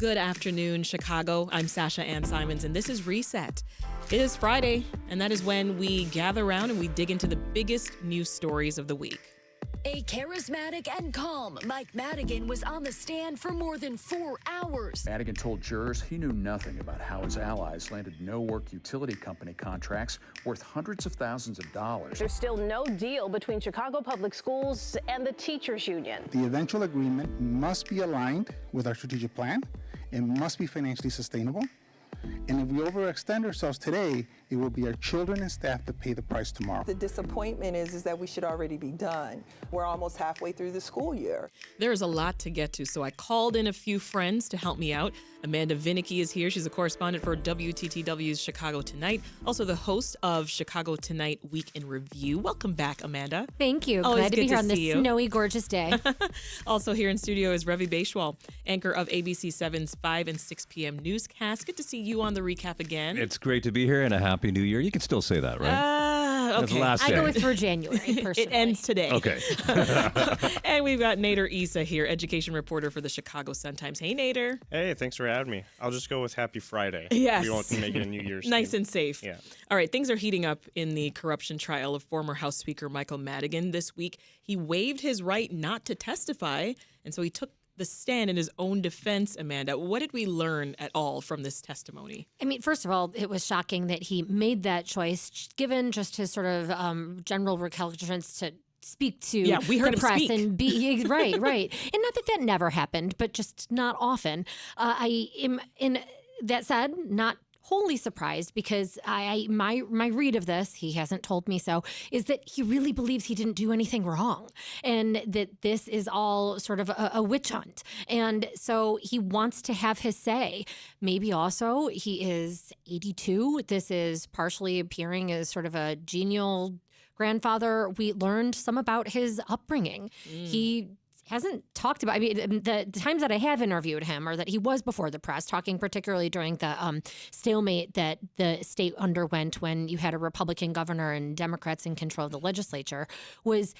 Good afternoon, Chicago. I'm Sasha-Ann Simons, and this is Reset. It is Friday, and that is when we gather around and we dig into the biggest news stories of the week. A charismatic and calm Mike Madigan was on the stand for more than 4 hours. Madigan told jurors he knew nothing about how his allies landed no-work utility company contracts worth hundreds of thousands of dollars. There's still no deal between Chicago Public Schools and the teachers union. The eventual agreement must be aligned with our strategic plan. It must be financially sustainable. And if we overextend ourselves today, it will be our children and staff that pay the price tomorrow. The disappointment is that we should already be done. We're almost halfway through the school year. There's a lot to get to, so I called in a few friends to help me out. Amanda Vinicky is here. She's a correspondent for WTTW's Chicago Tonight, also the host of Chicago Tonight Week in Review. Welcome back, Amanda. Thank you. Always Glad to good be here to on this see you. snowy, gorgeous day. Also here in studio is Ravi, Baichwal, anchor of ABC 7's 5 and 6 p.m. newscast. Good to see you on the recap again. It's great to be here, and a happy new year. You can still say that, right? Okay. That's the last I day. go with for January, personally. It ends today. Okay. And we've got Nader Issa here, education reporter for the Chicago Sun-Times. Hey, Nader. Hey, thanks for having me. I'll just go with Happy Friday. Yes. We won't make it a New Year's Nice theme. and safe. Yeah. All right, things are heating up in the corruption trial of former House Speaker Michael Madigan. This week, he waived his right not to testify, and so he took the stand in his own defense. Amanda, what did we learn at all from this testimony? I mean, first of all, it was shocking that he made that choice, given just his sort of general recalcitrance to speak to we heard the him press speak. and be right. And not that that never happened, but just not often. I am, in that said, not wholly surprised, because my read of this, he hasn't told me so, is that he really believes he didn't do anything wrong, and that this is all sort of a witch hunt. And so he wants to have his say. Maybe also he is 82. This is partially appearing as sort of a genial grandfather. We learned some about his upbringing. He hasn't talked about, I mean, the times that I have interviewed him, or that he was before the press, talking particularly during the stalemate that the state underwent when you had a Republican governor and Democrats in control of the legislature, was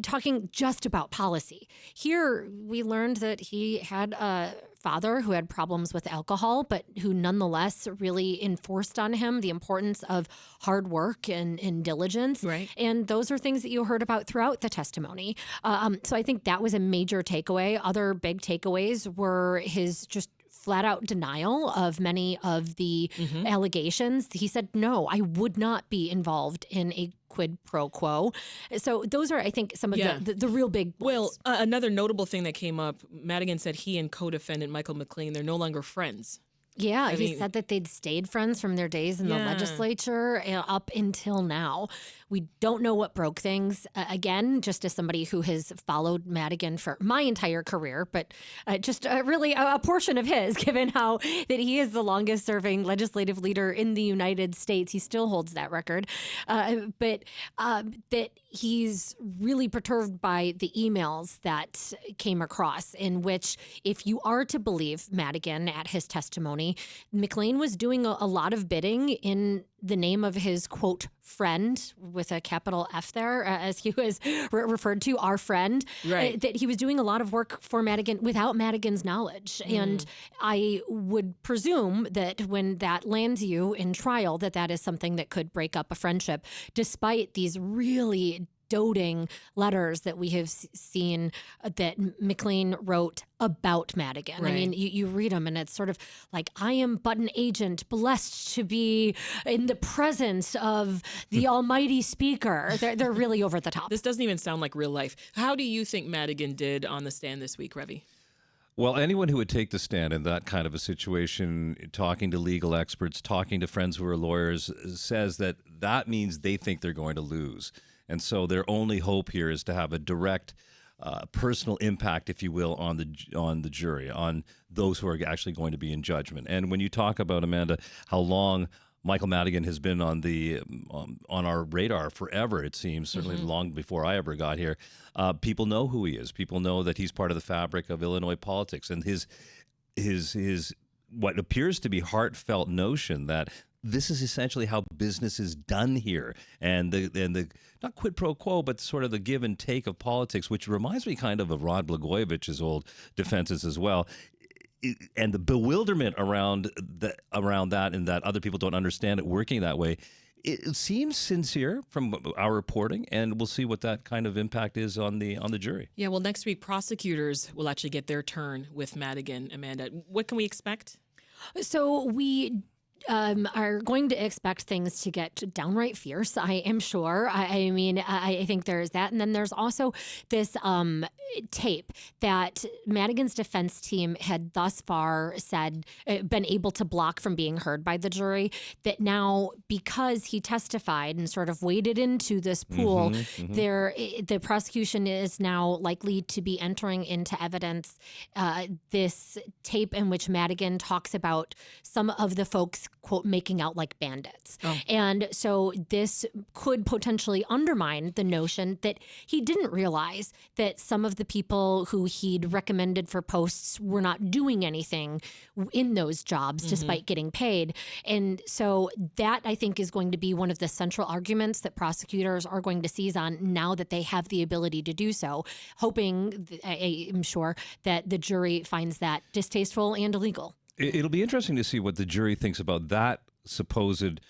talking just about policy. Here, we learned that he had a father who had problems with alcohol, but who nonetheless really enforced on him the importance of hard work and diligence. Right. And those are things that you heard about throughout the testimony. So I think that was a major takeaway. Other big takeaways were his just flat out denial of many of the allegations. He said, no, I would not be involved in a quid pro quo. So those are, I think, some of the real big ones. Well, another notable thing that came up, Madigan said he and co-defendant Michael McLean, they're no longer friends. Yeah, he mean, said that they'd stayed friends from their days in the legislature up until now. We don't know what broke things. Again, just as somebody who has followed Madigan for my entire career, but just really a portion of his, given how that he is the longest serving legislative leader in the United States. He still holds that record. But that he's really perturbed by the emails that came across, in which, if you are to believe Madigan at his testimony, McLean was doing a lot of bidding in the name of his, quote, friend, with a capital F there, as he was referred to, our friend, that he was doing a lot of work for Madigan without Madigan's knowledge. And I would presume that when that lands you in trial, that is something that could break up a friendship, despite these really doting letters that we have seen that McLean wrote about Madigan. Right. I mean, you read them and it's sort of like, I am but an agent blessed to be in the presence of the almighty speaker. They're really over the top. This doesn't even sound like real life. How do you think Madigan did on the stand this week, Ravi? Well, anyone who would take the stand in that kind of a situation, talking to legal experts, talking to friends who are lawyers, says that that means they think they're going to lose. And so their only hope here is to have a direct personal impact, if you will, on the jury, on those who are actually going to be in judgment. And when you talk about, Amanda, how long Michael Madigan has been on our radar forever, it seems, certainly long before I ever got here. People know who he is. People know that he's part of the fabric of Illinois politics, and his what appears to be heartfelt notion that this is essentially how business is done here, and the not quid pro quo, but sort of the give and take of politics, which reminds me kind of Rod Blagojevich's old defenses as well. and the bewilderment around that, and that other people don't understand it working that way. It seems sincere from our reporting, and we'll see what that kind of impact is on the jury. Yeah, well, next week prosecutors will actually get their turn with Madigan. Amanda, what can we expect? So we are going to expect things to get downright fierce, I am sure. I mean, I think there's that. And then there's also this tape that Madigan's defense team had thus far said, been able to block from being heard by the jury, that now, because he testified and sort of waded into this pool, the prosecution is now likely to be entering into evidence this tape in which Madigan talks about some of the folks, quote, making out like bandits. And so this could potentially undermine the notion that he didn't realize that some of the people who he'd recommended for posts were not doing anything in those jobs despite getting paid. And so that, I think, is going to be one of the central arguments that prosecutors are going to seize on now that they have the ability to do so, hoping, I'm sure, that the jury finds that distasteful and illegal. It'll be interesting to see what the jury thinks about that supposed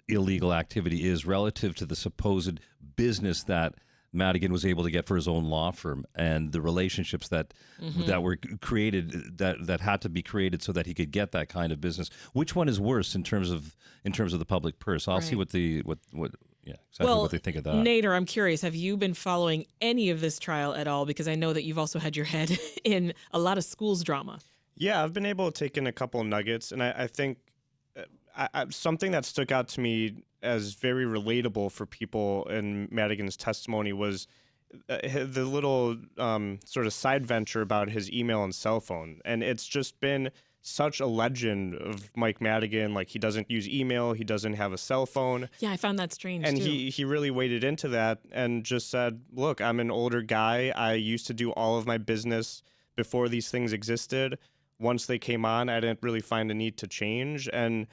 illegal activity is relative to the supposed business that Madigan was able to get for his own law firm, and the relationships that were created, that had to be created so that he could get that kind of business. Which one is worse in terms of the public purse? I'll see what what they think of that. Nader, I'm curious, have you been following any of this trial at all? Because I know that you've also had your head in a lot of schools drama. Yeah, I've been able to take in a couple of nuggets, and I think something that stuck out to me as very relatable for people in Madigan's testimony was the little sort of side venture about his email and cell phone. And it's just been such a legend of Mike Madigan. Like, he doesn't use email, he doesn't have a cell phone. Yeah, I found that strange, and too. he really waded into that and just said, look, I'm an older guy. I used to do all of my business before these things existed. Once they came on, I didn't really find a need to change. And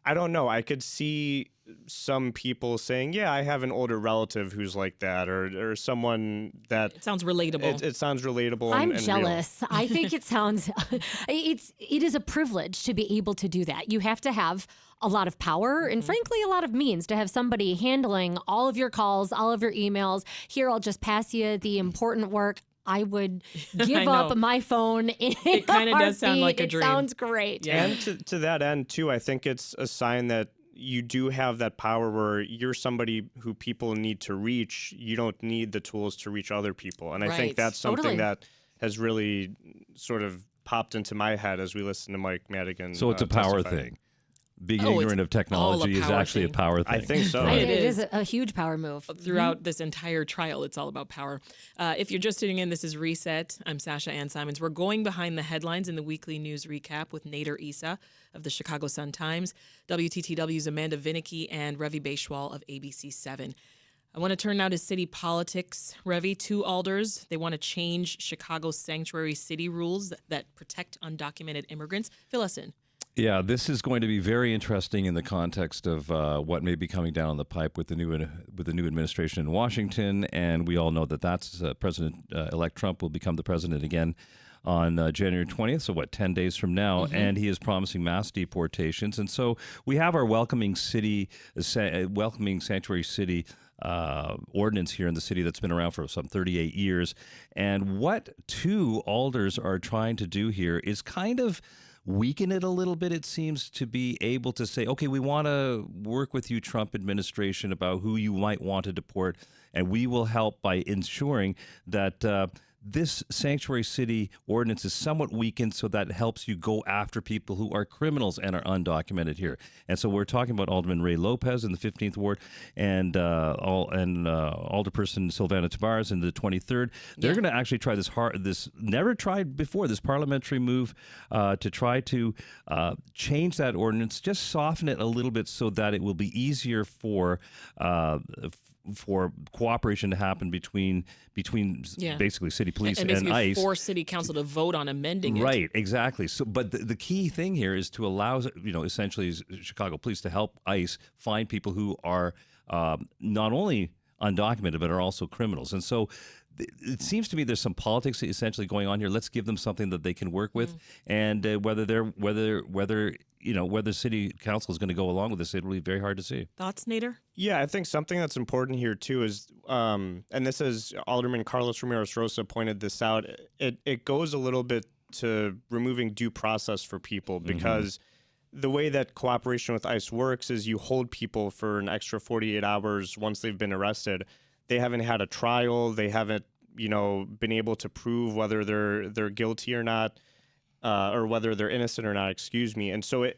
I don't know, I could see some people saying, yeah, I have an older relative who's like that, or someone that... It sounds relatable. It sounds relatable. I'm jealous. I think it sounds... it is a privilege to be able to do that. You have to have a lot of power and frankly a lot of means to have somebody handling all of your calls, all of your emails. Here, I'll just pass you the important work. I would give up my phone in It kind of does sound like a dream. It sounds great. Yeah. And to that end, too, I think it's a sign that you do have that power where you're somebody who people need to reach. You don't need the tools to reach other people. And I think that's something that has really sort of popped into my head as we listen to Mike Madigan. So it's a power thing. Being ignorant of technology is actually a power thing. I think so. It is a huge power move. Throughout this entire trial, it's all about power. If you're just tuning in, this is Reset. I'm Sasha-Ann Simons. We're going behind the headlines in the weekly news recap with Nader Issa of the Chicago Sun-Times, WTTW's Amanda Vinicky, and Ravi Baichwal of ABC 7. I want to turn now to city politics. Ravi, 2 alders, they want to change Chicago's sanctuary city rules that protect undocumented immigrants. Fill us in. Yeah, this is going to be very interesting in the context of what may be coming down the pipe with the new administration in Washington, and we all know that President-elect Trump will become the president again on January 20th, so 10 days from now, and he is promising mass deportations. And so we have our welcoming sanctuary city ordinance here in the city that's been around for some 38 years. And what 2 alders are trying to do here is kind of weaken it a little bit. It seems to be able to say, okay, we want to work with you, Trump administration, about who you might want to deport, and we will help by ensuring that this sanctuary city ordinance is somewhat weakened so that it helps you go after people who are criminals and are undocumented here. And so we're talking about Alderman Ray Lopez in the 15th Ward and Alderperson Silvana Tabares in the 23rd. They're going to actually try this never tried before, this parliamentary move to try to change that ordinance, just soften it a little bit so that it will be easier for cooperation to happen between basically city police and ICE. Force city council to vote on amending it. Right, exactly. So, but the key thing here is to allow, essentially Chicago police to help ICE find people who are not only undocumented but are also criminals. And so it seems to me there's some politics essentially going on here. Let's give them something that they can work with, and whether city council is going to go along with this, it will be very hard to see. Thoughts, Nader? Yeah, I think something that's important here too is, and this is Alderman Carlos Ramirez Rosa pointed this out. It goes a little bit to removing due process for people, because the way that cooperation with ICE works is you hold people for an extra 48 hours once they've been arrested. They haven't had a trial. They haven't, been able to prove whether they're guilty or not, or whether they're innocent or not. Excuse me. And so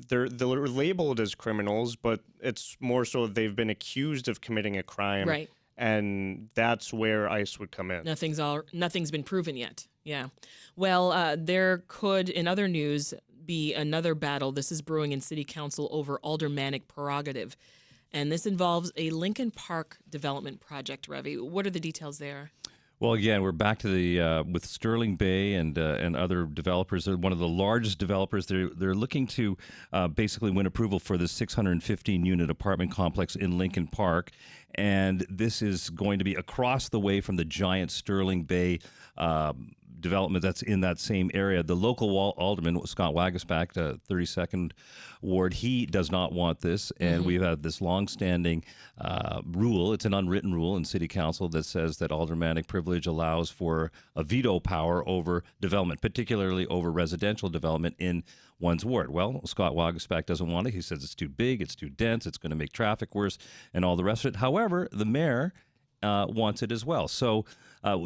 they're labeled as criminals, but it's more so they've been accused of committing a crime, Right. And that's where ICE would come in. Nothing's been proven yet. Yeah. Well, there could, in other news, be another battle. This is brewing in City Council over aldermanic prerogative. And this involves a Lincoln Park development project, Ravi. What are the details there? Well, again, we're back to the with Sterling Bay and other developers. They're one of the largest developers. They're looking to basically win approval for the 615-unit apartment complex in Lincoln Park, and this is going to be across the way from the giant Sterling Bay development that's in that same area. The local alderman, Scott Waguespack, 32nd Ward, he does not want this, and we've had this long-standing rule. It's an unwritten rule in City Council that says that aldermanic privilege allows for a veto power over development, particularly over residential development in one's ward. Well, Scott Waguespack doesn't want it. He says it's too big, it's too dense, it's going to make traffic worse, and all the rest of it. However, the mayor wants it as well. So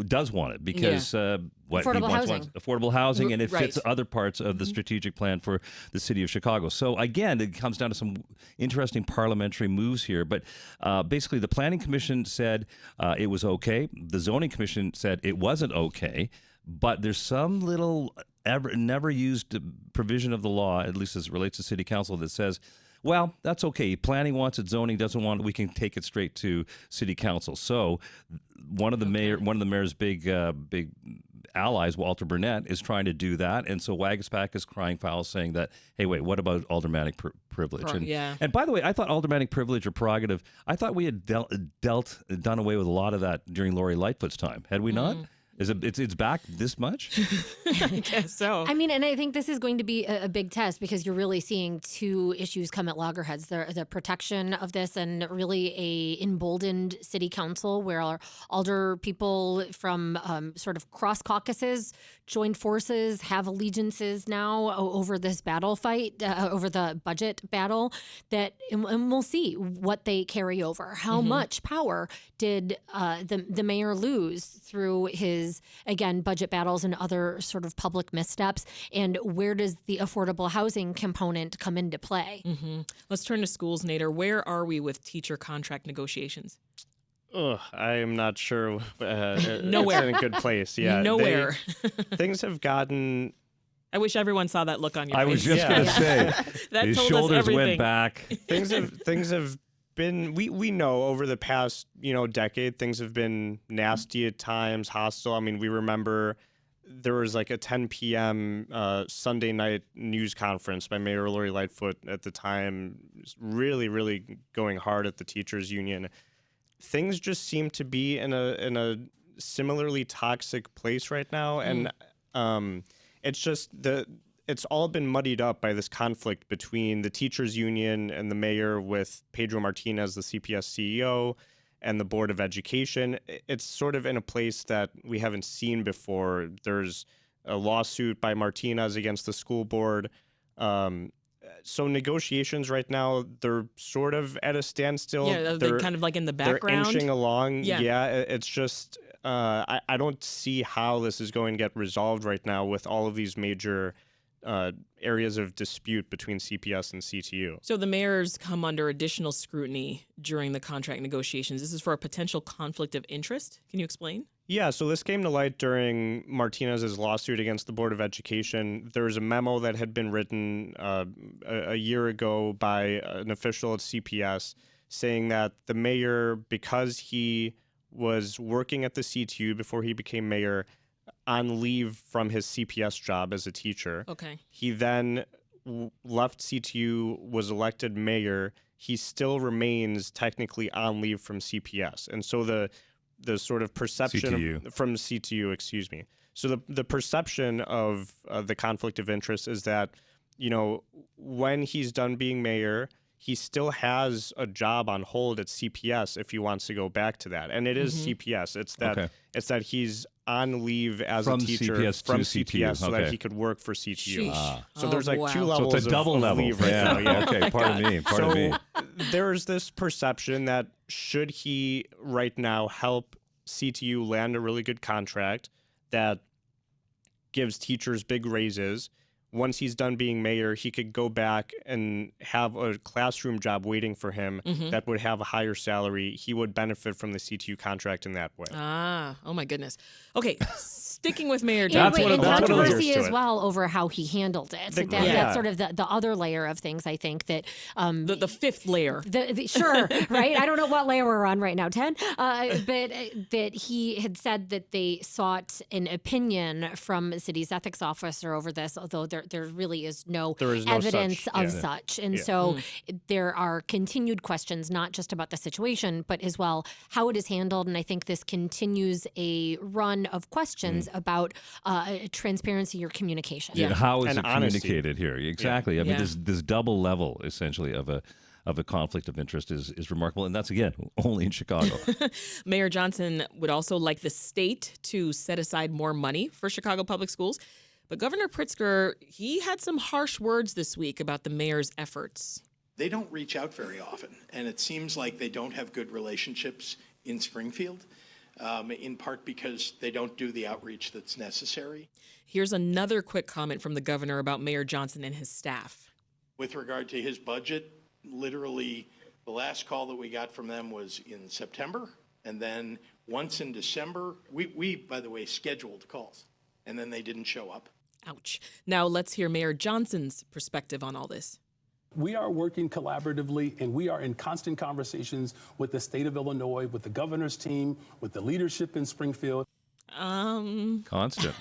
does want it because what affordable he wants, housing. Affordable housing, and it Right. fits other parts of the strategic plan for the city of Chicago. So again, it comes down to some interesting parliamentary moves here. But basically, the Planning Commission said it was okay. The Zoning Commission said it wasn't okay. But there's some little never used provision of the law, at least as it relates to City Council, that says, well, that's okay. Planning wants it, zoning doesn't want it. We can take it straight to City Council. So, one of the mayor's big allies, Walter Burnett, is trying to do that, and so Waguespack is crying foul, saying that, hey, wait, what about aldermanic privilege? And by the way, I thought aldermanic privilege or prerogative, I thought we had done away with a lot of that during Lori Lightfoot's time. Had we not? It's back this much? I guess so. I mean, and I think this is going to be a big test because you're really seeing two issues come at loggerheads: the protection of this, and really a emboldened city council where our alder people from sort of cross caucuses joined forces, have allegiances now over this battle fight, over the budget battle. And we'll see what they carry over. How much power did the mayor lose through his, again, budget battles and other sort of public missteps, and where does the affordable housing component come into play? Let's turn to schools, Nader. Where are we with teacher contract negotiations? I am not sure. Nowhere. It's in a good place. Yeah, Nowhere. Things have gotten. I wish everyone saw that look on your face. I was just going to say, That his told us shoulders everything. went back. Things have been. We know over the past decade, things have been nasty at times, hostile. I mean, we remember there was like a 10 p.m. Sunday night news conference by Mayor Lori Lightfoot at the time, really, really going hard at the teachers union. Things just seem to be in a similarly toxic place right now, and it's just it's all been muddied up by this conflict between the teachers union and the mayor, with Pedro Martinez, the CPS CEO, and the Board of Education. It's sort of in a place that we haven't seen before. There's a lawsuit by Martinez against the school board. So negotiations right now, they're sort of at a standstill. Yeah, they're kind of like in the background. They're inching along. Yeah. It's just I don't see how this is going to get resolved right now with all of these major areas of dispute between CPS and CTU. So the mayors come under additional scrutiny during the contract negotiations. This is for a potential conflict of interest. Can you explain? Yeah, so this came to light during Martinez's lawsuit against the Board of Education. There was a memo that had been written a year ago by an official at CPS saying that the mayor, because he was working at the CTU before he became mayor, on leave from his CPS job as a teacher. Okay. He then left CTU, was elected mayor. He still remains technically on leave from CPS. And so the sort of perception CTU. from CTU, excuse me. So the perception of the conflict of interest is that, when he's done being mayor, he still has a job on hold at CPS if he wants to go back to that. And it is CPS. It's that he's on leave as From a teacher CPS from to CPS CTU. so that he could work for CTU. Sheesh. So there's like two wow. levels So it's a double of level. leave right now. Yeah. Okay, pardon me. Pardon me. There's this perception that should he right now help CTU land a really good contract that gives teachers big raises, once he's done being mayor, he could go back and have a classroom job waiting for him that would have a higher salary. He would benefit from the CTU contract in that way. Oh my goodness. Okay, sticking with Mayor And Johnson. wait, and that's what it controversy leads to as it. well over how he handled it. So that's sort of the other layer of things, I think, that the fifth layer. Sure, right? I don't know what layer we're on right now, 10. But that he had said that they sought an opinion from the city's ethics officer over this, although there really is no evidence of such. And so there are continued questions, not just about the situation, but as well how it is handled. And I think this continues a run of questions about transparency or communication. Yeah. How is And it honesty. communicated here? Exactly. I mean, this double level, essentially, of a conflict of interest is remarkable. And that's, again, only in Chicago. Mayor Johnson would also like the state to set aside more money for Chicago public schools. But Governor Pritzker, he had some harsh words this week about the mayor's efforts. They don't reach out very often, and it seems like they don't have good relationships in Springfield, in part because they don't do the outreach that's necessary. Here's another quick comment from the governor about Mayor Johnson and his staff. With regard to his budget, literally the last call that we got from them was in September, and then once in December, we by the way, scheduled calls, and then they didn't show up. Ouch. Now let's hear Mayor Johnson's perspective on all this. We are working collaboratively, and we are in constant conversations with the state of Illinois, with the governor's team, with the leadership in Springfield. Constant.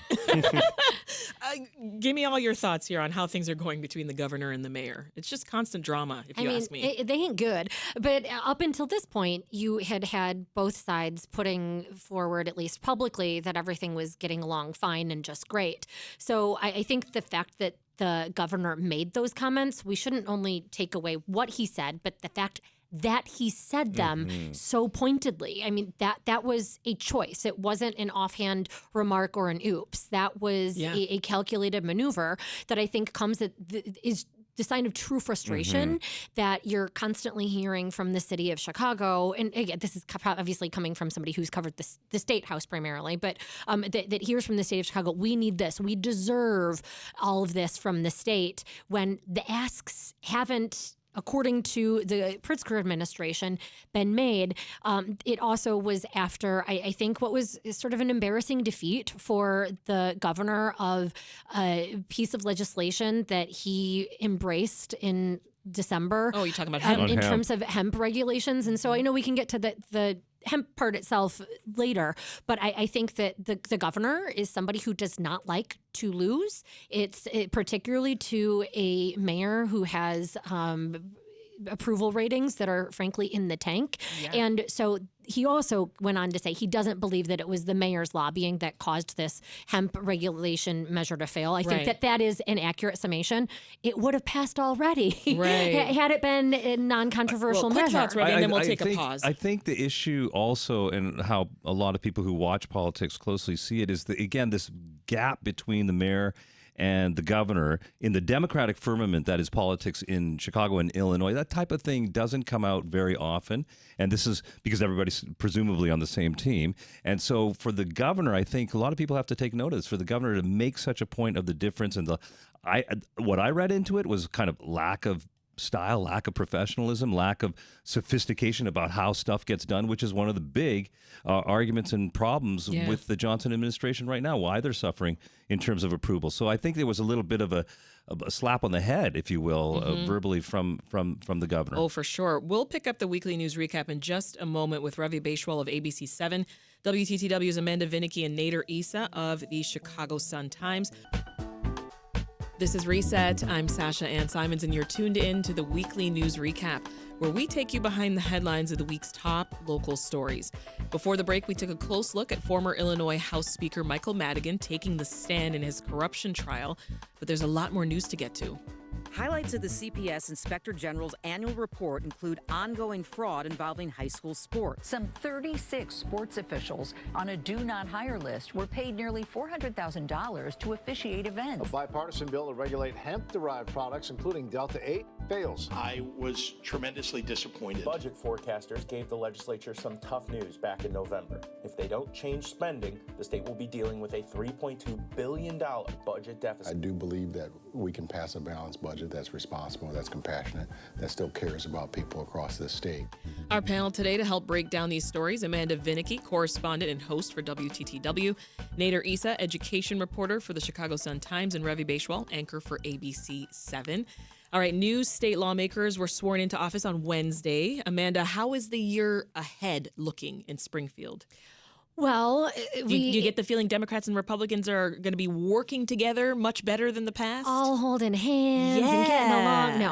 Give me all your thoughts here on how things are going between the governor and the mayor. It's just constant drama, if you ask me. They ain't good. But up until this point, you had both sides putting forward, at least publicly, that everything was getting along fine and just great. So I think the fact that the governor made those comments, we shouldn't only take away what he said, but the fact that he said them so pointedly. I mean, that was a choice. It wasn't an offhand remark or an oops. That was a calculated maneuver that I think is the sign of true frustration that you're constantly hearing from the city of Chicago. And again, this is obviously coming from somebody who's covered the state house primarily, but that hears from the state of Chicago, we need this. We deserve all of this from the state, when the asks haven't, according to the Pritzker administration, been made. It also was after, I think, what was sort of an embarrassing defeat for the governor of a piece of legislation that he embraced in December. Oh, you're talking about hemp. In terms of hemp regulations. And so I know we can get to the hemp part itself later, but I think that the governor is somebody who does not like to lose. It's particularly to a mayor who has approval ratings that are frankly in the tank. Yeah. And so he also went on to say he doesn't believe that it was the mayor's lobbying that caused this hemp regulation measure to fail. I think that is an accurate summation. It would have passed already had it been a non-controversial measure. Thoughts, Ravi, and then we'll take a pause. I think the issue also, and how a lot of people who watch politics closely see it, is again, this gap between the mayor and the governor in the Democratic firmament that is politics in Chicago and Illinois. That type of thing doesn't come out very often. And this is because everybody's presumably on the same team. And so for the governor, I think a lot of people have to take notice. For the governor to make such a point of the difference, and what I read into it was kind of lack of style, lack of professionalism, lack of sophistication about how stuff gets done, which is one of the big arguments and problems with the Johnson administration right now, why they're suffering in terms of approval. So I think there was a little bit of a slap on the head, if you will, verbally from the governor. Oh, for sure. We'll pick up the weekly news recap in just a moment with Ravi Baichwal of ABC 7, WTTW's Amanda Vinicky, and Nader Issa of the Chicago Sun-Times. This is Reset. I'm Sasha-Ann Simons, and you're tuned in to the weekly news recap, where we take you behind the headlines of the week's top local stories. Before the break, we took a close look at former Illinois House Speaker Michael Madigan taking the stand in his corruption trial, but there's a lot more news to get to. Highlights of the CPS Inspector General's annual report include ongoing fraud involving high school sports. Some 36 sports officials on a do-not-hire list were paid nearly $400,000 to officiate events. A bipartisan bill to regulate hemp-derived products, including Delta-8, fails. I was tremendously disappointed. Budget forecasters gave the legislature some tough news back in November. If they don't change spending, the state will be dealing with a $3.2 billion budget deficit. I do believe that we can pass a balanced budget that's responsible, that's compassionate, that still cares about people across this state. Our panel today to help break down these stories: Amanda Vinicky, correspondent and host for WTTW; Nader Issa, education reporter for the Chicago Sun-Times; and Ravi Baichwal, anchor for ABC 7. All right, new state lawmakers were sworn into office on Wednesday. Amanda, how is the year ahead looking in Springfield? Well, do you get the feeling Democrats and Republicans are going to be working together much better than the past? All holding hands and getting along. No.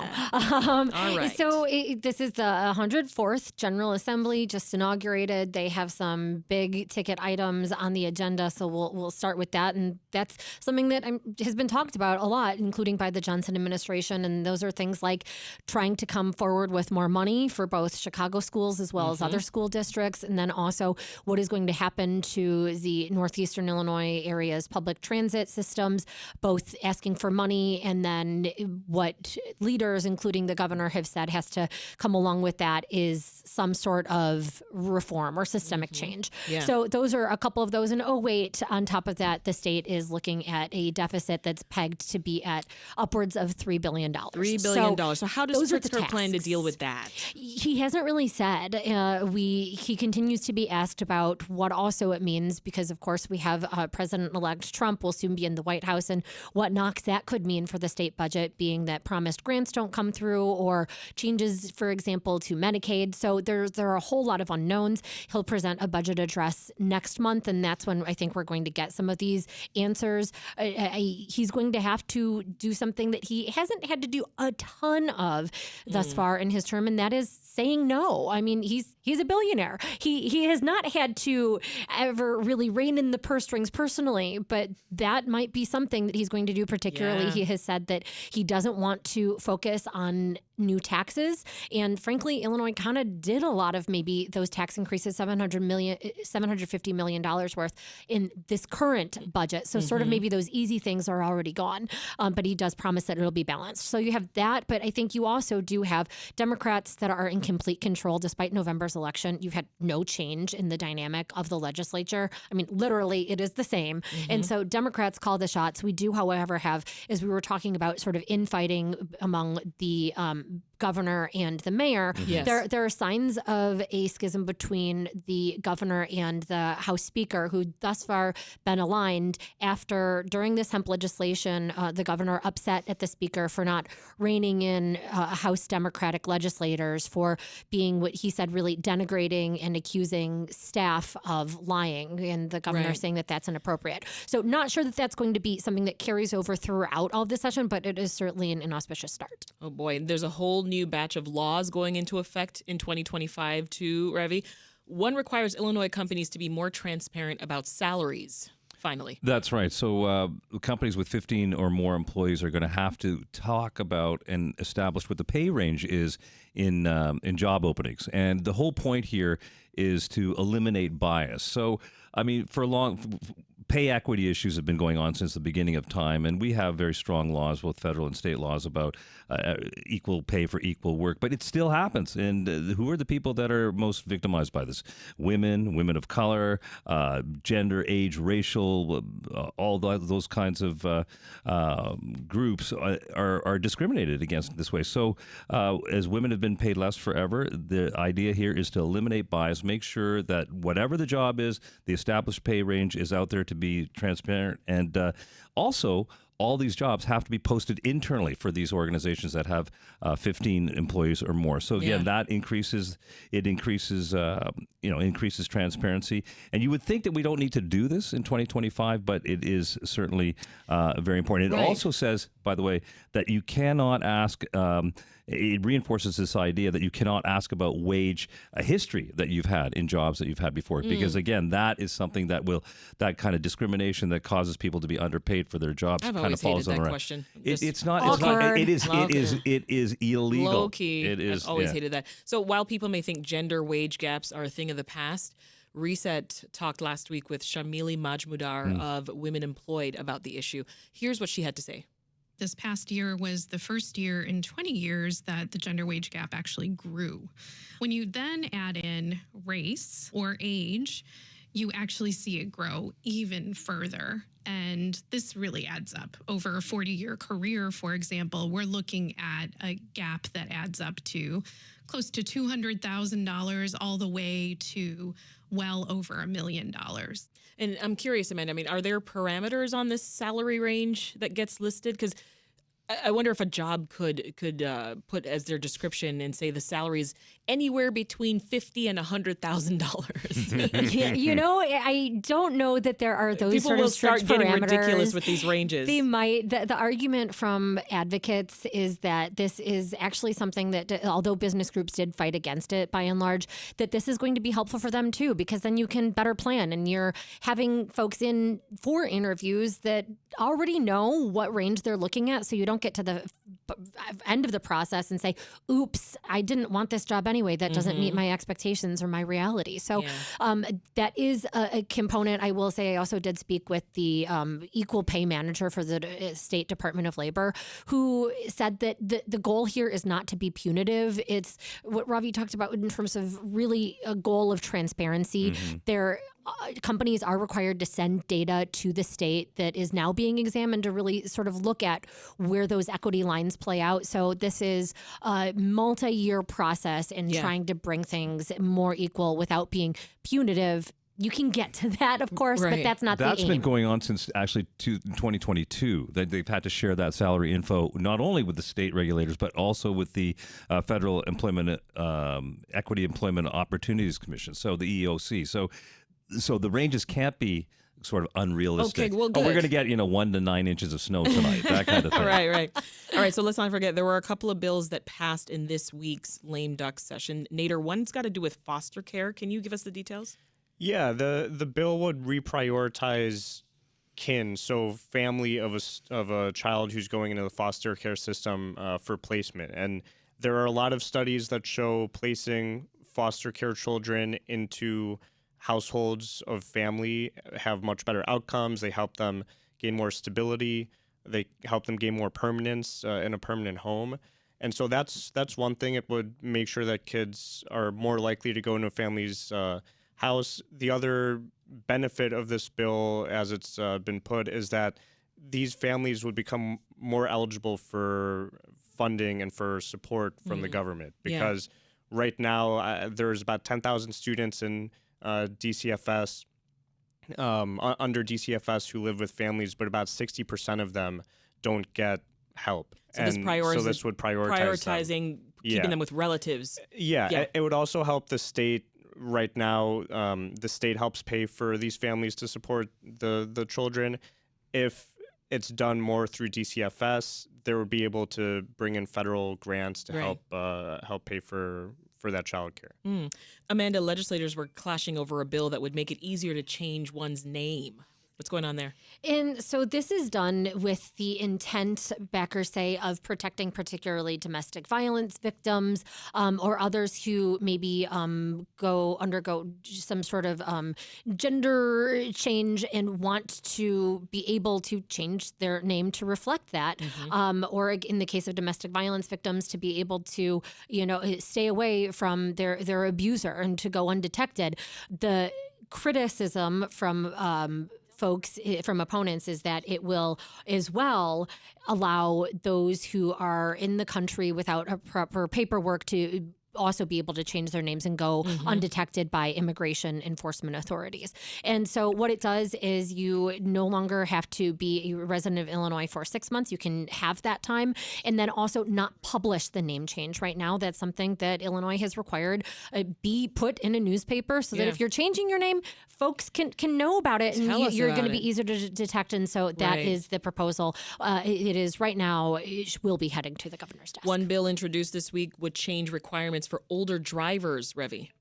All right. So this is the 104th General Assembly, just inaugurated. They have some big ticket items on the agenda, so we'll start with that. And that's something that has been talked about a lot, including by the Johnson administration. And those are things like trying to come forward with more money for both Chicago schools as well as other school districts. And then also what is going to happen to the northeastern Illinois area's public transit systems, both asking for money and then what leaders, including the governor, have said has to come along with that is some sort of reform or systemic change. Yeah. So those are a couple of those. And on top of that, the state is looking at a deficit that's pegged to be at upwards of $3 billion. $3 billion. So how does Pritzker plan to deal with that? He hasn't really said. He continues to be asked about what also it means, because of course we have President-elect Trump will soon be in the White House, and what knocks that could mean for the state budget, being that promised grants don't come through or changes, for example, to Medicaid. So there are a whole lot of unknowns. He'll present a budget address next month, and that's when I think we're going to get some of these answers. He's going to have to do something that he hasn't had to do a ton of thus far in his term, and that is saying no. I mean, he's a billionaire. He has not had to ever really rein in the purse strings personally, but that might be something that he's going to do. Particularly, he has said that he doesn't want to focus on new taxes. And frankly, Illinois kind of did a lot of maybe those tax increases, $750 million worth in this current budget. So sort of maybe those easy things are already gone. But he does promise that it'll be balanced. So you have that. But I think you also do have Democrats that are in complete control despite November's election. You've had no change in the dynamic of the legislature. I mean, literally, it is the same. And so Democrats call the shots. We do, however, have, as we were talking about, sort of infighting among the governor and the mayor. Yes. There are signs of a schism between the governor and the House Speaker, who thus far been aligned after, during this hemp legislation, the governor upset at the Speaker for not reining in House Democratic legislators for being what he said really denigrating and accusing staff of lying, and the governor saying that that's inappropriate. So not sure that that's going to be something that carries over throughout all of the session, but it is certainly an inauspicious start. Oh boy, there's a whole new batch of laws going into effect in 2025 too, Ravi. One requires Illinois companies to be more transparent about salaries. Finally. That's right. So companies with 15 or more employees are going to have to talk about and establish what the pay range is in job openings. And the whole point here is to eliminate bias. So, I mean, pay equity issues have been going on since the beginning of time, and we have very strong laws, both federal and state laws, about equal pay for equal work. But it still happens. And who are the people that are most victimized by this? Women of color, gender, age, racial, all those kinds of groups are discriminated against this way. So as women have been paid less forever, the idea here is to eliminate bias, make sure that whatever the job is, the established pay range is out there to be transparent, and also all these jobs have to be posted internally for these organizations that have 15 employees or more. So again, that increases transparency. And you would think that we don't need to do this in 2025, but it is certainly very important. It also says, by the way, that you cannot ask. It reinforces this idea that you cannot ask about wage history that you've had in jobs that you've had before, because again, that is something that kind of discrimination that causes people to be underpaid for their jobs. I've kind always of follows hated that around. question. It's not. It is illegal. Low key. It is. I've always hated that. So while people may think gender wage gaps are a thing of the past, Reset talked last week with Shamili Majmudar of Women Employed about the issue. Here's what she had to say. This past year was the first year in 20 years that the gender wage gap actually grew. When you then add in race or age, you actually see it grow even further. And this really adds up. Over a 40-year career, for example, we're looking at a gap that adds up to close to $200,000 all the way to well over $1 million. And I'm curious, Amanda, I mean, are there parameters on this salary range that gets listed? Because I wonder if a job could put as their description and say the salary is anywhere between $50,000 and $100,000. Yeah, you know, I don't know that there are those People sort will of strict start getting parameters. ridiculous with these ranges. They might. The argument from advocates is that this is actually something that, although business groups did fight against it by and large, that this is going to be helpful for them too, because then you can better plan and you're having folks in for interviews that already know what range they're looking at, so you don't get to the end of the process and say, oops, I didn't want this job anyway. That doesn't meet my expectations or my reality. So that is a component. I will say I also did speak with the equal pay manager for the State Department of Labor, who said that the goal here is not to be punitive. It's what Ravi talked about in terms of really a goal of transparency. Companies are required to send data to the state that is now being examined to really sort of look at where those equity lines play out. So this is a multi-year process in trying to bring things more equal without being punitive. You can get to that, of course, but that's not the aim. That's been going on since actually 2022. They've had to share that salary info not only with the state regulators, but also with the Federal Employment Equity Employment Opportunities Commission, so the EEOC. So the ranges can't be sort of unrealistic. Okay, well, good. We're going to get 1 to 9 inches of snow tonight, that kind of thing. Right. All right, so let's not forget, there were a couple of bills that passed in this week's lame duck session. Nader, one's got to do with foster care. Can you give us the details? Yeah, the bill would reprioritize kin, so family of a child who's going into the foster care system for placement. And there are a lot of studies that show placing foster care children into households of family have much better outcomes. They help them gain more stability. They help them gain more permanence in a permanent home. And so that's one thing. It would make sure that kids are more likely to go into a family's house. The other benefit of this bill, as it's been put, is that these families would become more eligible for funding and for support from the government. Because right now there's about 10,000 students in DCFS, under DCFS who live with families, but about 60% of them don't get help. So this would prioritize them. Keeping them with relatives. It would also help the state. Right now, the state helps pay for these families to support the children. If it's done more through DCFS, they would be able to bring in federal grants to help pay for that child care. Amanda, legislators were clashing over a bill that would make it easier to change one's name. What's going on there? And so this is done with the intent, backers say, of protecting particularly domestic violence victims or others who maybe undergo some sort of gender change and want to be able to change their name to reflect that. Or in the case of domestic violence victims, to be able to, stay away from their abuser and to go undetected. The criticism from folks, from opponents, is that it will as well allow those who are in the country without a proper paperwork to also be able to change their names and go undetected by immigration enforcement authorities. And so what it does is you no longer have to be a resident of Illinois for 6 months. You can have that time, and then also not publish the name change. Right now, that's something that Illinois has required be put in a newspaper so that if you're changing your name, folks can know about it, and you're going to be easier to detect. And so that is the proposal. It is right now, it will be heading to the governor's desk. One bill introduced this week would change requirements for older drivers, Ravi.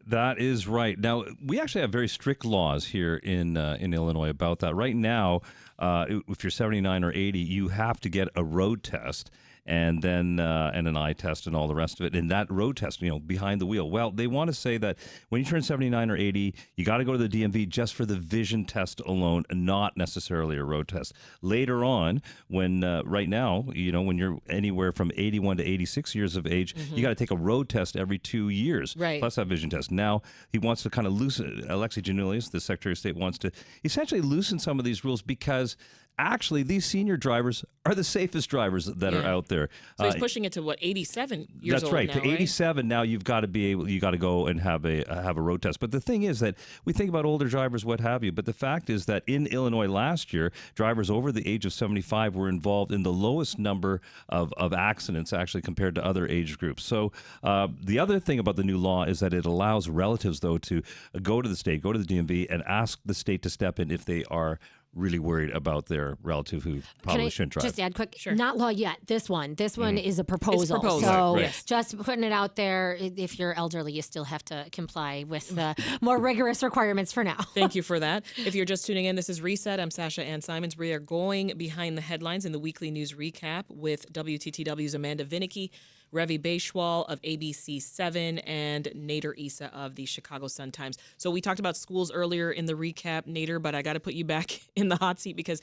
That is right. Now, we actually have very strict laws here in Illinois about that. Right now, if you're 79 or 80, you have to get a road test and then and an eye test and all the rest of it. And that road test, behind the wheel. Well, they want to say that when you turn 79 or 80, you got to go to the DMV just for the vision test alone, not necessarily a road test. Later on, when right now, when you're anywhere from 81 to 86 years of age, you got to take a road test every 2 years, plus that vision test. Now, he wants to kind of loosen, Alexei Janulis, the Secretary of State, wants to essentially loosen some of these rules because actually, these senior drivers are the safest drivers that are out there. So he's pushing it to 87 years old. That's right. Now, To 87 now, you got to go and have a road test. But the thing is that we think about older drivers, what have you. But the fact is that in Illinois last year, drivers over the age of 75 were involved in the lowest number of accidents actually compared to other age groups. So the other thing about the new law is that it allows relatives, though, to go to the state, go to the DMV, and ask the state to step in if they are really worried about their relative who probably shouldn't drive. Just add quick, not law yet. This one is a proposal. So just putting it out there, if you're elderly, you still have to comply with the more rigorous requirements for now. Thank you for that. If you're just tuning in, this is Reset. I'm Sasha-Ann Simons. We are going behind the headlines in the weekly news recap with WTTW's Amanda Vinicky, Ravi Baichwal of ABC 7, and Nader Issa of the Chicago Sun-Times. So we talked about schools earlier in the recap, Nader, but I got to put you back in the hot seat because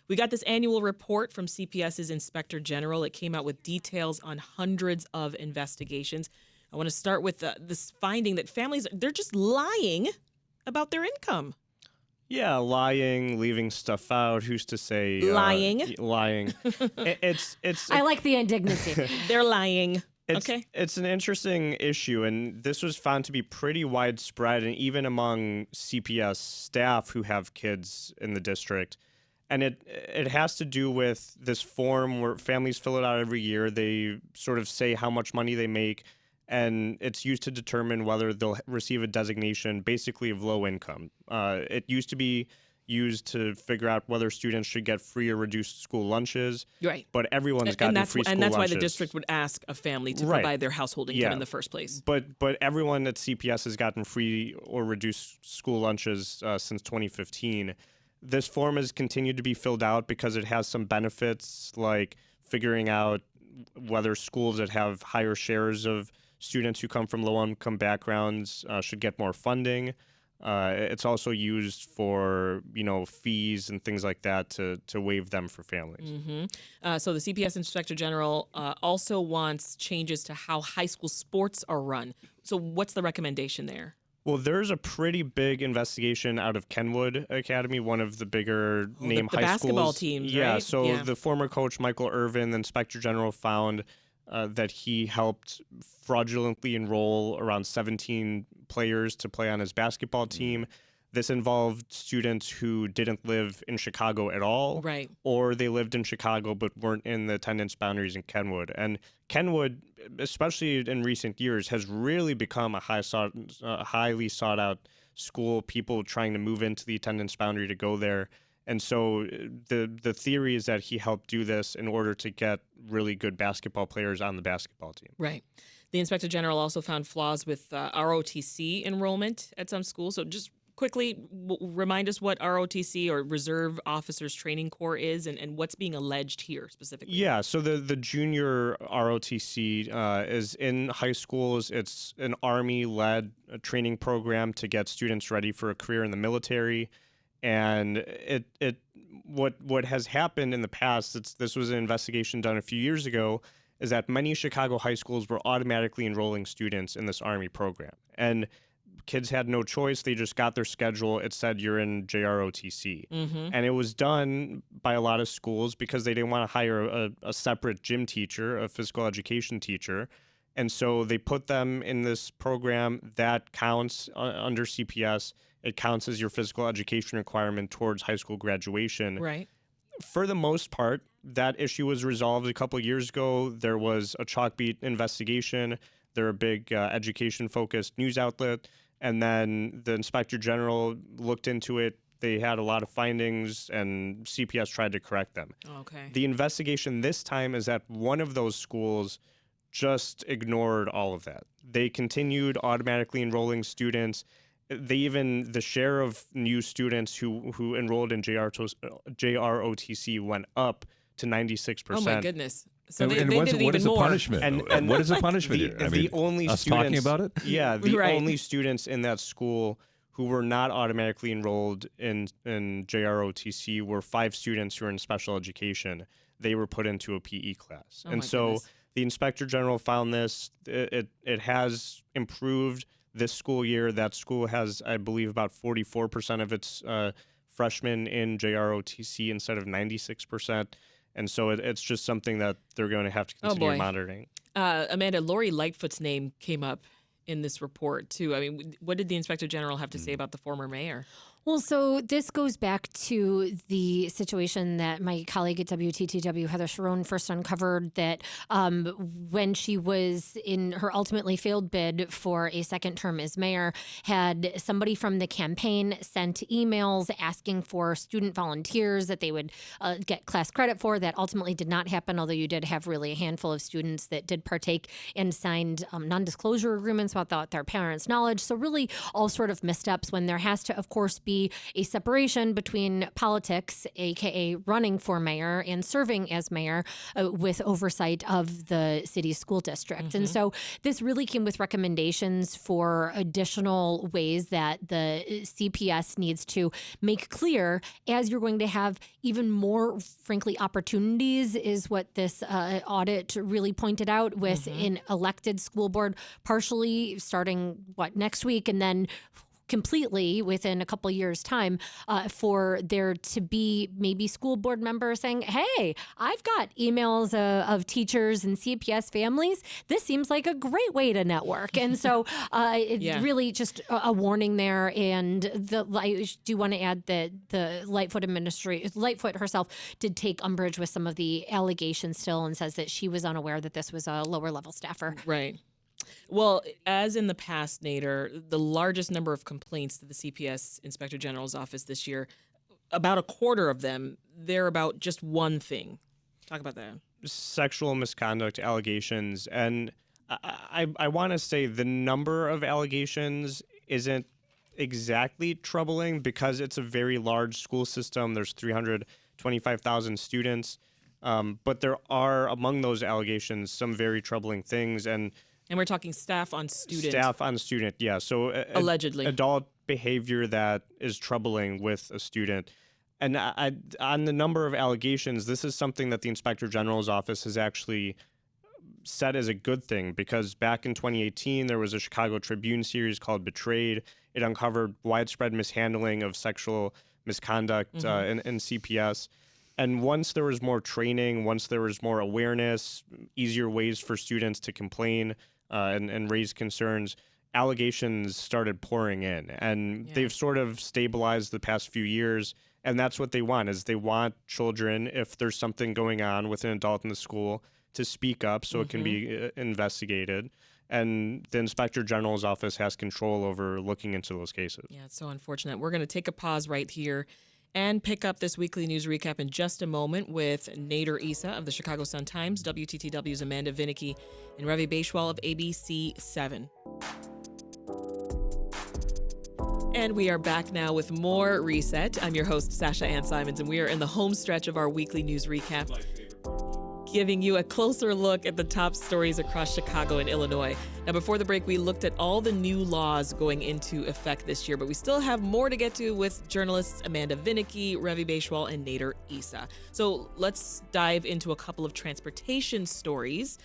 we got this annual report from CPS's Inspector General. It came out with details on hundreds of investigations. I want to start with this finding that families, they're just lying about their income. Yeah, lying, leaving stuff out. Who's to say lying? Lying. It's. I like the indignancy. They're lying. It's an interesting issue, and this was found to be pretty widespread, and even among CPS staff who have kids in the district. And it has to do with this form where families fill it out every year. They sort of say how much money they make, and it's used to determine whether they'll receive a designation basically of low income. It used to be used to figure out whether students should get free or reduced school lunches. Right. But everyone's gotten free school lunches. And that's why the district would ask a family to provide their household income in the first place. But everyone at CPS has gotten free or reduced school lunches since 2015. This form has continued to be filled out because it has some benefits like figuring out whether schools that have higher shares of students who come from low-income backgrounds should get more funding. It's also used for, fees and things like that to waive them for families. So the CPS Inspector General also wants changes to how high school sports are run. So what's the recommendation there? Well, there's a pretty big investigation out of Kenwood Academy, one of the bigger name the high basketball schools. teams, Yeah, right? so the former coach, Michael Irvin, the Inspector General, found that he helped fraudulently enroll around 17 players to play on his basketball team. This involved students who didn't live in Chicago at all, right? Or they lived in Chicago but weren't in the attendance boundaries in Kenwood. And Kenwood, especially in recent years, has really become a highly sought out school. People trying to move into the attendance boundary to go there. And so the theory is that he helped do this in order to get really good basketball players on the basketball team. Right. The Inspector General also found flaws with ROTC enrollment at some schools. So just quickly remind us what ROTC, or Reserve Officers Training Corps, is and what's being alleged here specifically. Yeah, so the junior ROTC is in high schools. It's an Army-led training program to get students ready for a career in the military. And what has happened in the past, this was an investigation done a few years ago, is that many Chicago high schools were automatically enrolling students in this Army program. And kids had no choice. They just got their schedule. It said you're in JROTC. And it was done by a lot of schools because they didn't want to hire a separate gym teacher, a physical education teacher. And so they put them in this program that counts under CPS. It counts as your physical education requirement towards high school graduation. Right. For the most part, that issue was resolved a couple of years ago. There was a Chalkbeat investigation. They're a big education-focused news outlet. And then the Inspector General looked into it. They had a lot of findings, and CPS tried to correct them. Okay. The investigation this time is that one of those schools just ignored all of that. They continued automatically enrolling students. The share of new students who enrolled in JROTC went up to 96%. Oh my goodness! So And they what did is it even the more. punishment? And what is the punishment here? I mean, the only us students talking about it? Yeah, the Right. only students in that school who were not automatically enrolled in JROTC were 5 students who were in special education. They were put into a PE class, Oh and my so goodness. the Inspector General found this. It has improved this school year. That school has, I believe, about 44% of its freshmen in JROTC instead of 96%. And so it's just something that they're going to have to continue boy. monitoring. Amanda, Lori Lightfoot's name came up in this report, too. I mean, what did the Inspector General have to say about the former mayor? Well, so this goes back to the situation that my colleague at WTTW, Heather Sharon, first uncovered, that when she was in her ultimately failed bid for a second term as mayor, had somebody from the campaign sent emails asking for student volunteers that they would get class credit for. That ultimately did not happen, although you did have really a handful of students that did partake and signed non-disclosure agreements without their parents' knowledge. So really all sort of missteps when there has to, of course, be a separation between politics, aka running for mayor, and serving as mayor with oversight of the city's school district. And so this really came with recommendations for additional ways that the CPS needs to make clear as you're going to have even more, frankly, opportunities, is what this audit really pointed out, with an elected school board partially starting, next week, and then completely within a couple of years' time, for there to be maybe school board members saying, hey, I've got emails of teachers and CPS families. This seems like a great way to network. And so really just a warning there. And I do want to add that the Lightfoot herself did take umbrage with some of the allegations still, and says that she was unaware that this was a lower level staffer. Right. Well, as in the past, Nader, the largest number of complaints to the CPS Inspector General's office this year, about a quarter of them, they're about just one thing. Talk about that. Sexual misconduct allegations. And I want to say the number of allegations isn't exactly troubling because it's a very large school system. There's 325,000 students. But there are, among those allegations, some very troubling things. And we're talking staff on student. Staff on student, yeah. So allegedly. Adult behavior that is troubling with a student. And on the number of allegations, this is something that the Inspector General's office has actually said as a good thing, because back in 2018, there was a Chicago Tribune series called Betrayed. It uncovered widespread mishandling of sexual misconduct in CPS. And once there was more training, once there was more awareness, easier ways for students to complain and raise concerns, allegations started pouring in. And they've sort of stabilized the past few years. And that's what they want, is they want children, if there's something going on with an adult in the school, to speak up so it can be investigated. And the Inspector General's office has control over looking into those cases. Yeah, it's so unfortunate. We're going to take a pause right here and pick up this weekly news recap in just a moment with Nader Issa of the Chicago Sun-Times, WTTW's Amanda Vinicky, and Ravi Baichwal of ABC 7. And we are back now with more Reset. I'm your host, Sasha-Ann Simons, and we are in the home stretch of our weekly news recap, giving you a closer look at the top stories across Chicago and Illinois. Now, before the break, we looked at all the new laws going into effect this year, but we still have more to get to with journalists Amanda Vinicky, Ravi Baichwal, and Nader Issa. So let's dive into a couple of transportation stories.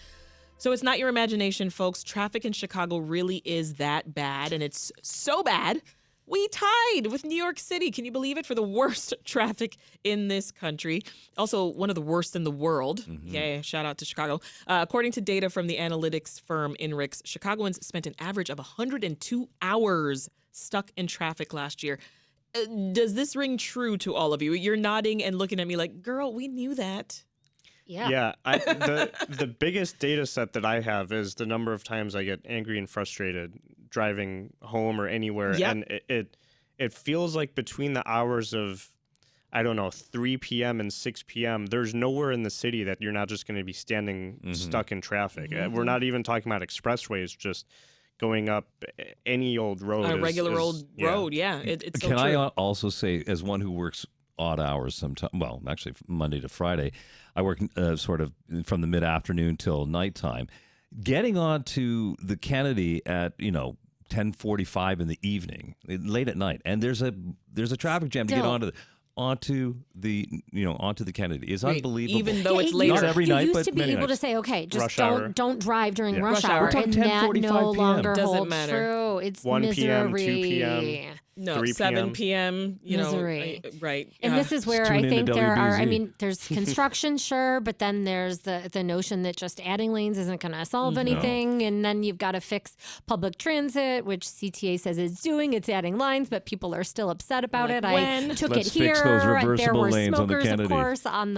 So it's not your imagination, folks. Traffic in Chicago really is that bad, and it's so bad We tied with New York City. Can you believe it? For the worst traffic in this country. Also, one of the worst in the world. Yay, shout out to Chicago. According to data from the analytics firm INRIX, Chicagoans spent an average of 102 hours stuck in traffic last year. Does this ring true to all of you? You're nodding and looking at me like, girl, we knew that. Yeah. The biggest data set that I have is the number of times I get angry and frustrated driving home or anywhere. Yep. And it feels like between the hours of, I don't know, 3 p.m. and 6 p.m., there's nowhere in the city that you're not just going to be standing stuck in traffic. We're not even talking about expressways, just going up any old road. A regular old road, yeah. It's so Can true. I also say, as one who works odd hours sometimes, well, actually Monday to Friday, I work sort of from the mid-afternoon till nighttime. Getting onto the Kennedy at, 10:45 in the evening, late at night, and there's a traffic jam to get onto the Kennedy is unbelievable. Even though it's later. Not every you night, used but to be many able to nights. say, okay, just Rush hour. don't drive during Yeah. rush Rush hour. hour, We're talking and that 10:45 no PM. longer Doesn't holds matter. true. It's 1 p.m., 2 misery. p.m. No, 3 7 p.m., Misery. right. And this is where Tune I into think there are, I WBEZ. mean, there's construction, sure, but then there's the notion that just adding lanes isn't going to solve anything. And then you've got to fix public transit, which CTA says it's doing. It's adding lines, but people are still upset about Like it. when? I took Let's it here. fix those There reversible were lanes on the smokers, of Kennedy. course, on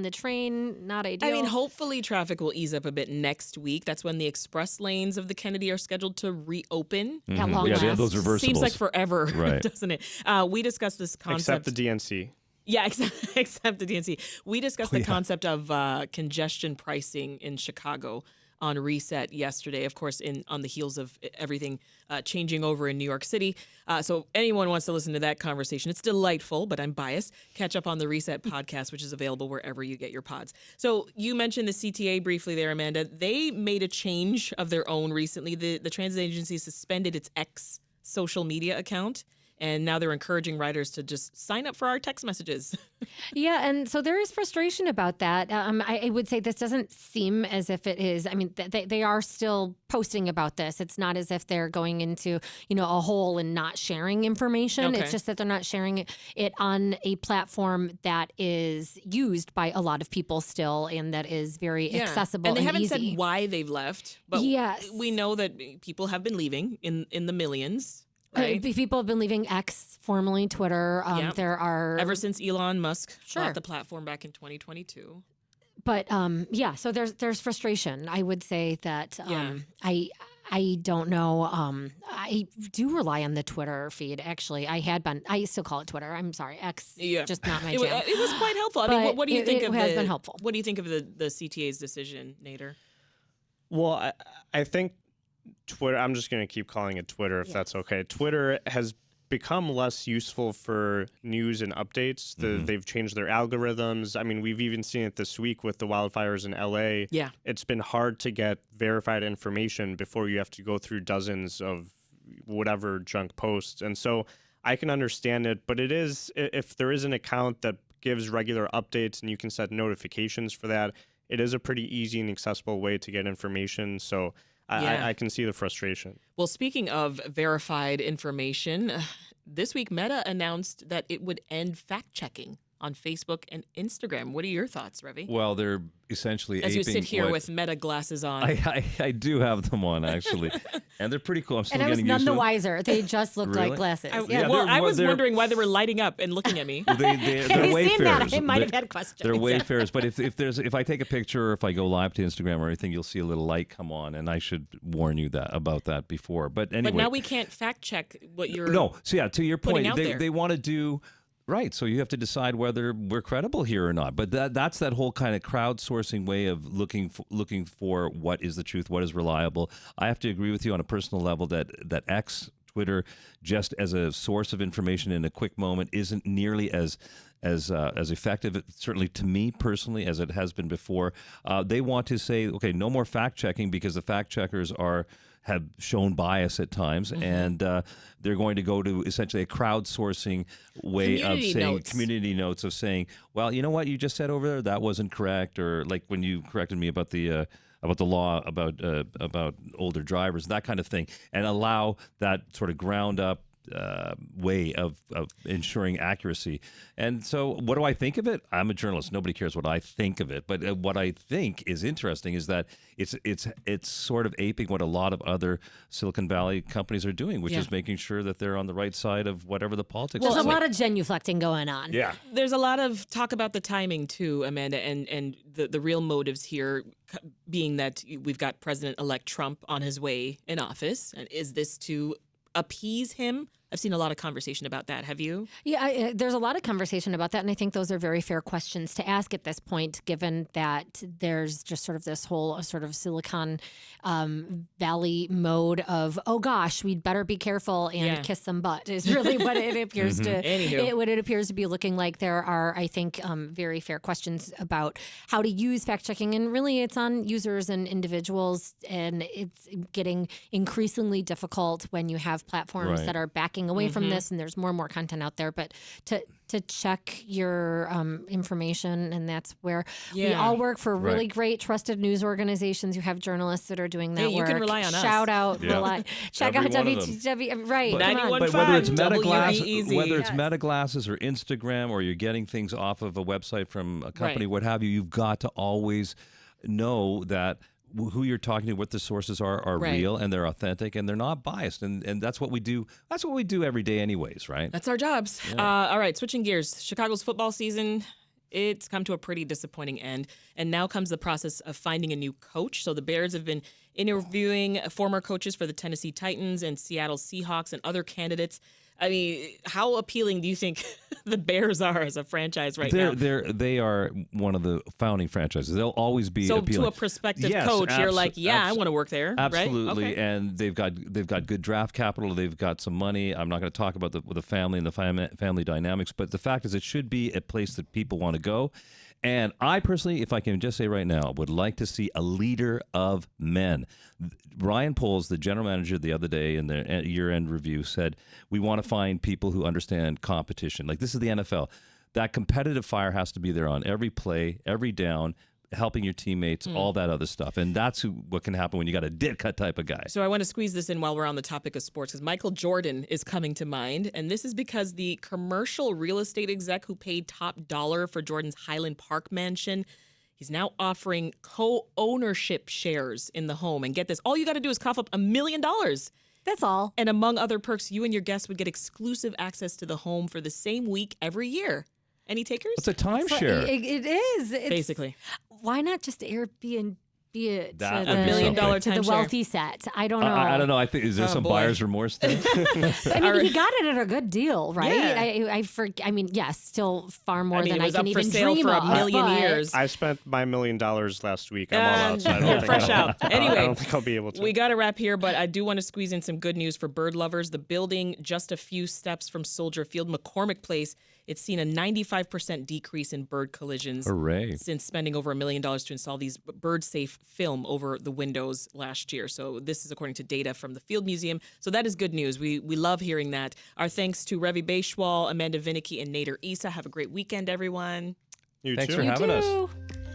the train. Not ideal. I mean, hopefully traffic will ease up a bit next week. That's when the express lanes of the Kennedy are scheduled to reopen. At long Yeah, they last. have those reversibles. Seems like forever, Right. doesn't it? We discussed this concept. Except the DNC. Yeah, except the DNC. We discussed the concept of congestion pricing in Chicago on Reset yesterday, of course, on the heels of everything changing over in New York City. So anyone wants to listen to that conversation, it's delightful, but I'm biased. Catch up on the Reset podcast, which is available wherever you get your pods. So you mentioned the CTA briefly there, Amanda. They made a change of their own recently. The transit agency suspended its X social media account. And now they're encouraging riders to just sign up for our text messages. Yeah, and so there is frustration about that. I would say this doesn't seem as if it is. I mean, they are still posting about this. It's not as if they're going into, a hole and not sharing information. Okay. It's just that they're not sharing it on a platform that is used by a lot of people still and that is very accessible and they haven't easy. said why they've left, but Yes. we know that people have been leaving in the millions. Right. People have been leaving X, formerly Twitter. Yep. There are Ever since Elon Musk Sure. bought the platform back in 2022. But so there's frustration. I would say that I don't know. I do rely on the Twitter feed. Actually, I still call it Twitter. I'm sorry, X. Yeah. Just not my It, jam. it was quite helpful. I mean, But what do you think it of has been helpful. What do you think of the CTA's decision, Nader? Well, I think Twitter, I'm just going to keep calling it Twitter if that's okay. Twitter has become less useful for news and updates. They've changed their algorithms. I mean, we've even seen it this week with the wildfires in LA. Yeah. It's been hard to get verified information before you have to go through dozens of whatever junk posts. And so I can understand it, but it is, if there is an account that gives regular updates and you can set notifications for that, it is a pretty easy and accessible way to get information. So I can see the frustration. Well, speaking of verified information, this week Meta announced that it would end fact-checking on Facebook and Instagram. What are your thoughts, Ravi? Well, they're essentially As you aping sit here what- with Meta glasses on. I do have them on, actually. And they're pretty cool. I'm still and I was getting none used the to them. wiser. They just looked Really? like glasses. Yeah, well, I was they're- wondering why they were lighting up and looking at me. They're Have you seen that? wayfarers. I might have They're- had questions. They're wayfarers. But if I take a picture or if I go live to Instagram or anything, you'll see a little light come on, and I should warn you about that before. But anyway. But now we can't fact check what you're No. So yeah, to your putting point, out there. they want to do. Right, so you have to decide whether we're credible here or not. But that's that whole kind of crowdsourcing way of looking for what is the truth, what is reliable. I have to agree with you on a personal level that X, Twitter, just as a source of information in a quick moment, isn't nearly as effective, certainly to me personally, as it has been before. They want to say, okay, no more fact checking because the fact checkers have shown bias at times, and they're going to go to essentially a crowdsourcing way community notes of saying, well, you know what you just said over there, that wasn't correct, or like when you corrected me about the law about older drivers, that kind of thing, and allow that sort of ground up way of ensuring accuracy. And so what do I think of it? I'm a journalist. Nobody cares what I think of it. But what I think is interesting is that it's sort of aping what a lot of other Silicon Valley companies are doing, which is making sure that they're on the right side of whatever the politics There's is. a lot of genuflecting going on. Yeah. There's a lot of talk about the timing too, Amanda, and the real motives here being that we've got President-elect Trump on his way in office. And is this to appease him? I've seen a lot of conversation about that. Have you? Yeah, there's a lot of conversation about that, and I think those are very fair questions to ask at this point, given that there's just sort of this whole sort of Silicon Valley mode of, oh gosh, we'd better be careful and kiss some butt is really what it appears to. What it appears to be looking like. There are, I think, very fair questions about how to use fact checking, and really, it's on users and individuals, and it's getting increasingly difficult when you have platforms that are backing away from this, and there's more and more content out there, but to check your information, and that's where we all work for really great trusted news organizations. You have journalists that are doing that work. You can rely on us. Shout out, check out WTTW. Right, but whether it's Meta glasses or Instagram, or you're getting things off of a website from a company, what have you, you've got to always know that who you're talking to, what the sources are real, and they're authentic, and they're not biased, and that's what we do. That's what we do every day, anyways, right? That's our jobs. All right, switching gears. Chicago's football season, it's come to a pretty disappointing end, and now comes the process of finding a new coach. So the Bears have been interviewing former coaches for the Tennessee Titans and Seattle Seahawks and other candidates. I mean, how appealing do you think the Bears are as a franchise now? They are one of the founding franchises. They'll always be appealing. So to a prospective coach, you're like, I want to work there. Absolutely, right? Okay. And they've got good draft capital. They've got some money. I'm not going to talk about the family and the family dynamics, but the fact is, it should be a place that people want to go. And I personally, if I can just say right now, would like to see a leader of men. Ryan Poles, the general manager, the other day in their year-end review said, we want to find people who understand competition. Like, this is the NFL. That competitive fire has to be there on every play, every down, helping your teammates, all that other stuff. And that's what can happen when you got a dit-cut type of guy. So I want to squeeze this in while we're on the topic of sports, because Michael Jordan is coming to mind. And this is because the commercial real estate exec who paid top dollar for Jordan's Highland Park mansion, he's now offering co-ownership shares in the home. And get this, all you got to do is cough up $1 million. That's all. And among other perks, you and your guests would get exclusive access to the home for the same week every year. Any takers? It's a timeshare. It is. It's, basically. Why not just Airbnb it to $1 million to the wealthy set? I don't know. I don't know. I think, is there some buyer's remorse there? I mean, he got it at a good deal, right? Yeah. I mean, yes, still far more than I can even dream of. For $1 million years. I spent my $1 million last week. I'm all outside. You're fresh out. Anyway, I don't think I'll be able to. We got to wrap here, but I do want to squeeze in some good news for bird lovers. The building just a few steps from Soldier Field, McCormick Place, it's seen a 95% decrease in bird collisions. Hooray. Since spending over $1 million to install these bird-safe film over the windows last year. So this is according to data from the Field Museum. So that is good news. We love hearing that. Our thanks to Ravi Baichwal, Amanda Vinicky, and Nader Issa. Have a great weekend, everyone. Thanks for having us.